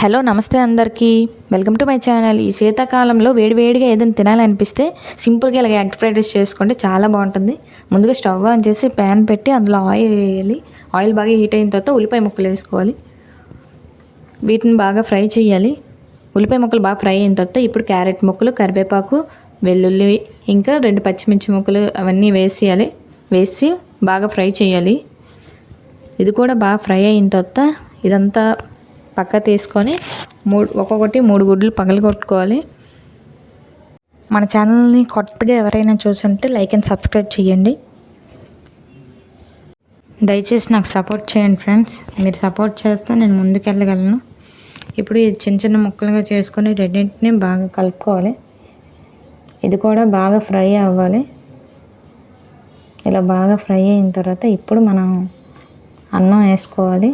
Hello నమస్తే అందరికీ welcome to my channel. ఈ శీతాకాలంలో వేడివేడిగా ఏదైనా తినాలనిపిస్తే సింపుల్గా ఇలాగ ఎగ్ ఫ్రైడ్ రైస్ చేసుకుంటే చాలా బాగుంటుంది. ముందుగా స్టవ్ ఆన్ చేసి ప్యాన్ పెట్టి అందులో ఆయిల్ వేయాలి. ఆయిల్ బాగా హీట్ అయిన తర్వాత ఉల్లిపాయ ముక్కలు వేసుకోవాలి. వీటిని బాగా ఫ్రై చేయాలి. ఉల్లిపాయ ముక్కలు బాగా ఫ్రై అయిన తర్వాత ఇప్పుడు క్యారెట్ ముక్కలు, కరివేపాకు, వెల్లుల్లి, ఇంకా 2 పచ్చిమిర్చి ముక్కలు అవన్నీ వేసి బాగా ఫ్రై చేయాలి. ఇది కూడా బాగా ఫ్రై అయిన తర్వాత ఇదంతా పక్క తీసుకొని ఒక్కొక్కటి 3 గుడ్లు పగలగొట్టుకోవాలి. మన ఛానల్ని కొత్తగా ఎవరైనా చూసుంటే లైక్ అండ్ సబ్స్క్రైబ్ చేయండి. దయచేసి నాకు సపోర్ట్ చేయండి ఫ్రెండ్స్. మీరు సపోర్ట్ చేస్తే నేను ముందుకెళ్ళగలను. ఇప్పుడు ఇది చిన్న చిన్న ముక్కలుగా చేసుకొని రెండింటిని బాగా కలుపుకోవాలి. ఇది కూడా బాగా ఫ్రై అవ్వాలి. ఇలా బాగా ఫ్రై అయిన తర్వాత ఇప్పుడు మనం అన్నం వేసుకోవాలి.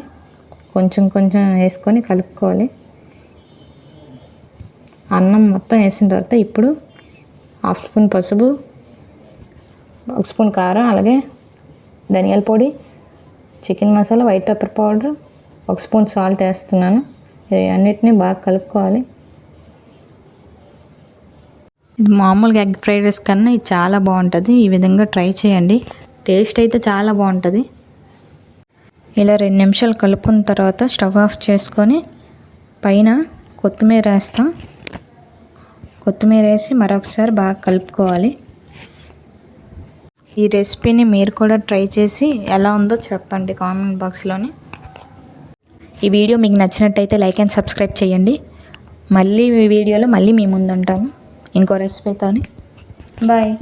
కొంచెం కొంచెం వేసుకొని కలుపుకోవాలి. అన్నం మొత్తం వేసిన తర్వాత ఇప్పుడు 1/2 స్పూన్ పసుపు, 1 స్పూన్ కారం, అలాగే ధనియాల పొడి, chicken masala, white pepper powder, 1 spoon salt వేస్తున్నాను. అన్నిటినీ బాగా కలుపుకోవాలి. ఇది మామూలుగా ఎగ్ ఫ్రైడ్ రైస్ కన్నా ఇది చాలా బాగుంటుంది. ఈ విధంగా ట్రై చేయండి. టేస్ట్ అయితే చాలా బాగుంటుంది. ఇలా 2 నిమిషాలు కలుపుకున్న తర్వాత స్టవ్ ఆఫ్ చేసుకొని పైన కొత్తిమీర వేస్తాం. కొత్తిమీర వేసి మరొకసారి బాగా కలుపుకోవాలి. ఈ రెసిపీని మీరు కూడా ట్రై చేసి ఎలా ఉందో చెప్పండి కామెంట్ బాక్స్లోని. ఈ వీడియో మీకు నచ్చినట్టయితే లైక్ అండ్ సబ్స్క్రైబ్ చేయండి. మళ్ళీ ఈ వీడియోలో మళ్ళీ మీ ముందు ఉంటాను ఇంకో రెసిపీతోని. బాయ్.